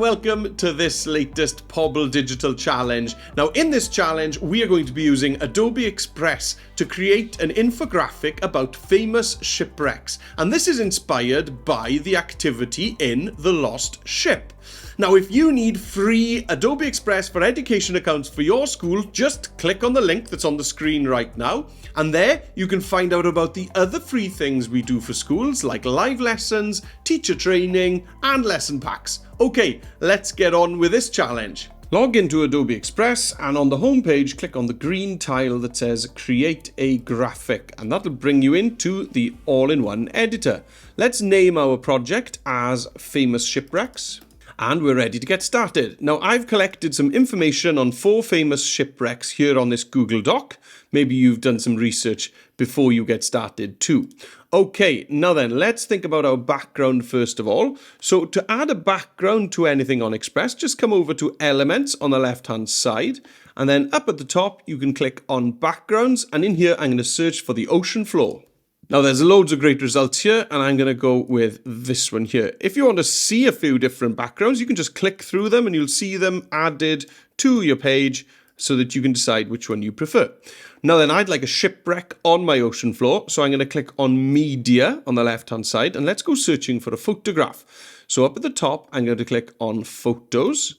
welcome to this latest Pobble Digital Challenge. Now in this challenge we are going to be using Adobe Express to create an infographic about famous shipwrecks, and this is inspired by the activity in The Lost Ship. Now if you need free Adobe Express for Education accounts for your school, just click on the link that's on the screen right now, and there you can find out about the other free things we do for schools like live lessons, teacher training and lesson packs. Okay, let's get on with this challenge. Log into Adobe Express and on the home page click on the green tile that says create a graphic, and that'll bring you into the all-in-one editor. Let's name our project as Famous Shipwrecks. And we're ready to get started. Now I've collected some information on 4 famous shipwrecks here on this Google Doc. Maybe you've done some research before you get started too. Okay, now then, let's think about our background first of all. So to add a background to anything on Express, just come over to Elements on the left-hand side, and then up at the top you can click on Backgrounds, and in here I'm going to search for the ocean floor. Now there's loads of great results here, and I'm going to go with this one here. If you want to see a few different backgrounds, you can just click through them and you'll see them added to your page so that you can decide which one you prefer. Now then, I'd like a shipwreck on my ocean floor, so I'm going to click on Media on the left hand side, and let's go searching for a photograph. So up at the top I'm going to click on Photos,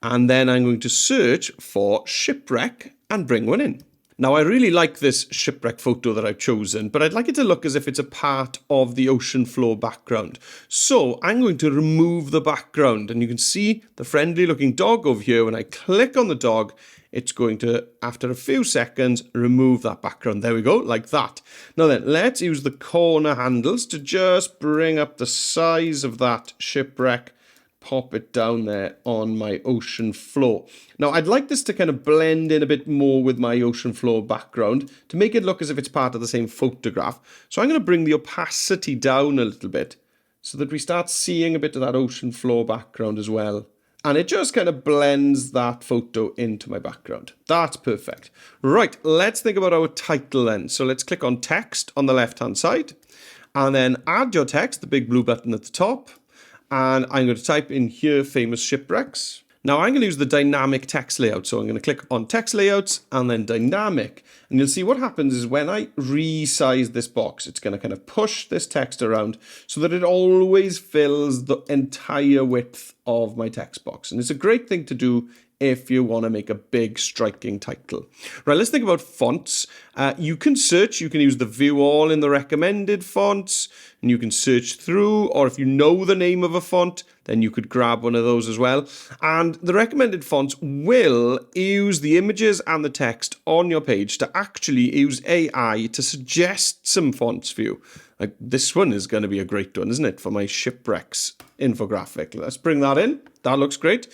and then I'm going to search for shipwreck and bring one in. Now I really like this shipwreck photo that I've chosen, but I'd like it to look as if it's a part of the ocean floor background. So I'm going to remove the background, and you can see the friendly looking dog over here. When I click on the dog, it's going to, after a few seconds, remove that background. There we go, like that. Now then, let's use the corner handles to just bring up the size of that shipwreck. Pop it down there on my ocean floor. Now I'd like this to kind of blend in a bit more with my ocean floor background to make it look as if it's part of the same photograph. So I'm going to bring the opacity down a little bit so that we start seeing a bit of that ocean floor background as well. And it just kind of blends that photo into my background. That's perfect. Right, let's think about our title then. So let's click on text on the left hand side, and then add your text, the big blue button at the top. And I'm going to type in here famous shipwrecks. Now I'm going to use the dynamic text layout. So I'm going to click on text layouts and then dynamic. And you'll see what happens is when I resize this box, it's going to kind of push this text around so that it always fills the entire width of my text box. And it's a great thing to do if you want to make a big striking title. Right, let's think about fonts. You can search, you can use the view all in the recommended fonts, and you can search through, or if you know the name of a font, then you could grab one of those as well. And the recommended fonts will use the images and the text on your page to actually use AI to suggest some fonts for you. Like this one is going to be a great one, isn't it, for my shipwrecks infographic. Let's bring that in. That looks great.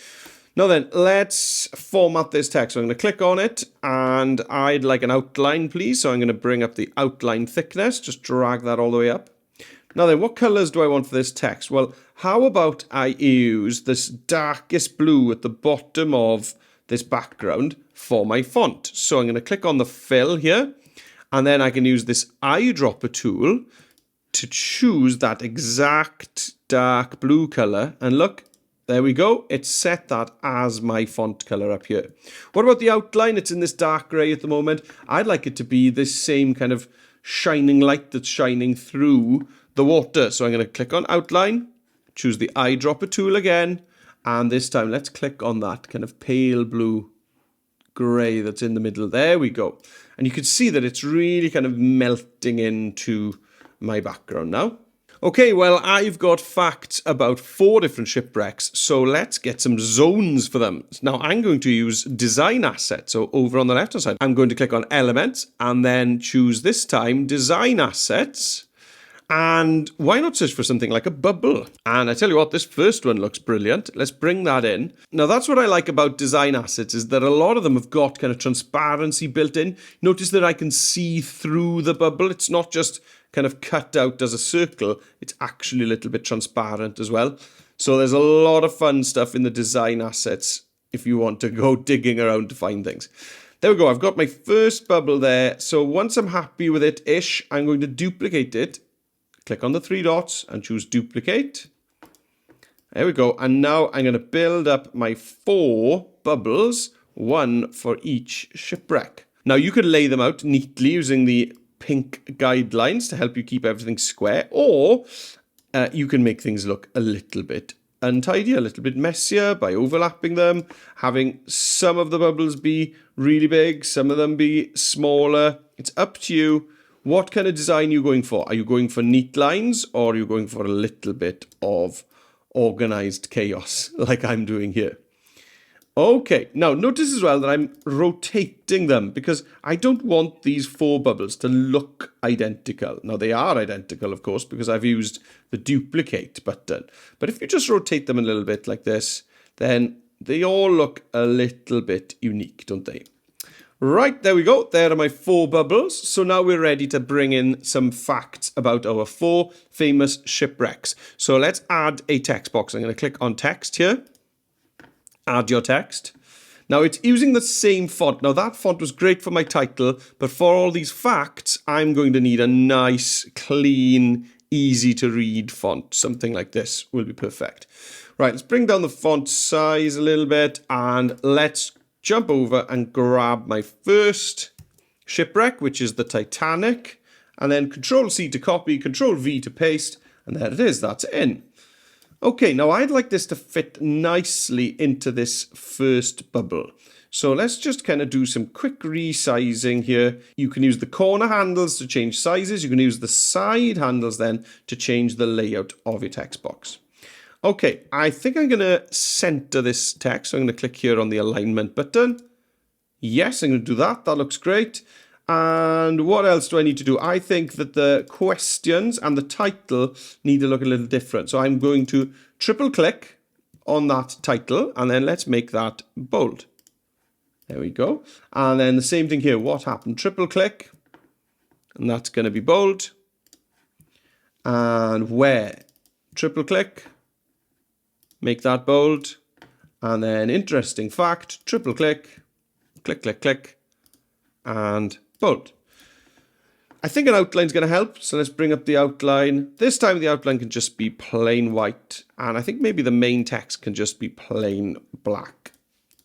Now then, let's format this text. So I'm going to click on it, and I'd like an outline, please. So I'm going to bring up the outline thickness, just drag that all the way up. Now then, what colors do I want for this text? Well, how about I use this darkest blue at the bottom of this background for my font? So I'm going to click on the fill here, and then I can use this eyedropper tool to choose that exact dark blue color, and look, there we go. It's set that as my font color up here. What about the outline? It's in this dark gray at the moment. I'd like it to be this same kind of shining light that's shining through the water. So I'm going to click on outline, choose the eyedropper tool again, and this time let's click on that kind of pale blue gray that's in the middle. There we go. And you can see that it's really kind of melting into my background now. Okay, well, I've got facts about 4 different shipwrecks, so let's get some zones for them. Now, I'm going to use design assets. So over on the left-hand side, I'm going to click on elements and then choose this time design assets. And why not search for something like a bubble? And I tell you what, this first one looks brilliant. Let's bring that in. Now, that's what I like about design assets, is that a lot of them have got kind of transparency built in. Notice that I can see through the bubble. It's not just kind of cut out as a circle. It's actually a little bit transparent as well. So there's a lot of fun stuff in the design assets if you want to go digging around to find things. There we go. I've got my first bubble there. So once I'm happy with it-ish, I'm going to duplicate it. Click on the 3 dots and choose duplicate. There we go. And now I'm going to build up my 4 bubbles, 1 for each shipwreck. Now you could lay them out neatly using the pink guidelines to help you keep everything square, or you can make things look a little bit untidy, a little bit messier by overlapping them, having some of the bubbles be really big, some of them be smaller. It's up to you. What kind of design are you going for? Are you going for neat lines, or are you going for a little bit of organized chaos like I'm doing here? Okay, now notice as well that I'm rotating them because I don't want these 4 bubbles to look identical. Now they are identical, of course, because I've used the duplicate button. But if you just rotate them a little bit like this, then they all look a little bit unique, don't they? Right, there we go. There are my 4 bubbles. So now we're ready to bring in some facts about our 4 famous shipwrecks. So let's add a text box. I'm going to click on text here. Add your text. Now it's using the same font. Now that font was great for my title, but for all these facts, I'm going to need a nice, clean, easy to read font. Something like this will be perfect. Right, let's bring down the font size a little bit and let's jump over and grab my first shipwreck, which is the Titanic, and then Control-C to copy, Control-V to paste, and there it is, that's in. Okay, now I'd like this to fit nicely into this first bubble. So let's just kind of do some quick resizing here. You can use the corner handles to change sizes. You can use the side handles then to change the layout of your text box. Okay, I think I'm going to center this text. So I'm going to click here on the alignment button. Yes, I'm going to do that. That looks great. And what else do I need to do? I think that the questions and the title need to look a little different. So I'm going to triple click on that title and then let's make that bold. There we go. And then the same thing here. What happened? Triple click and that's going to be bold. And where? Triple click. Make that bold. And then interesting fact. Triple click. Click, click, click. And bold. I think an outline is going to help, so let's bring up the outline. This time the outline can just be plain white, and I think maybe the main text can just be plain black,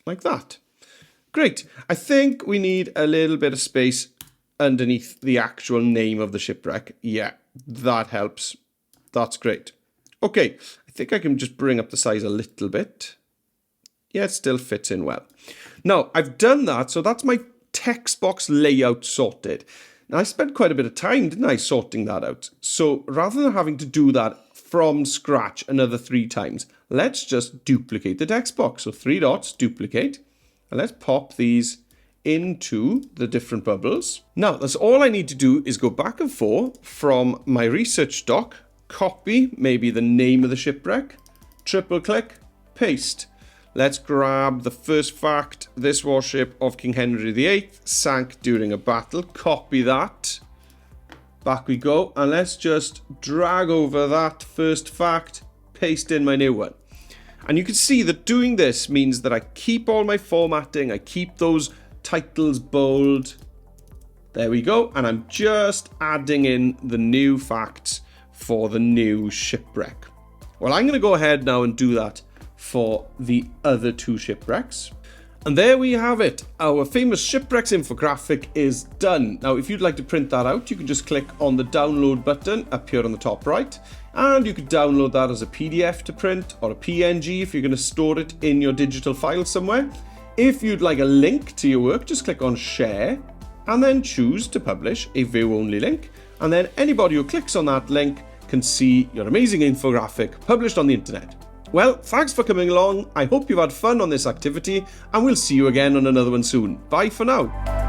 like that. Great. I think we need a little bit of space underneath the actual name of the shipwreck. Yeah, that helps. That's great. Okay, I think I can just bring up the size a little bit. Yeah, it still fits in well. Now, I've done that, so that's my text box layout sorted. Now, I spent quite a bit of time, didn't I, sorting that out. So rather than having to do that from scratch another 3 times, let's just duplicate the text box. So 3 dots, duplicate, and let's pop these into the different bubbles. Now, that's all I need to do is go back and forth from my research doc, copy maybe the name of the shipwreck, triple click, paste. Let's grab the first fact. This warship of King Henry VIII sank during a battle. Copy that. Back we go. And let's just drag over that first fact, paste in my new one. And you can see that doing this means that I keep all my formatting. I keep those titles bold. There we go. And I'm just adding in the new facts for the new shipwreck. Well, I'm going to go ahead now and do that for the other 2 shipwrecks. And there we have it. Our famous Shipwrecks infographic is done. Now, if you'd like to print that out, you can just click on the download button up here on the top right, and you could download that as a PDF to print or a PNG if you're going to store it in your digital file somewhere. If you'd like a link to your work, just click on share and then choose to publish a view only link. And then anybody who clicks on that link can see your amazing infographic published on the internet. Well, thanks for coming along. I hope you've had fun on this activity, and we'll see you again on another one soon. Bye for now.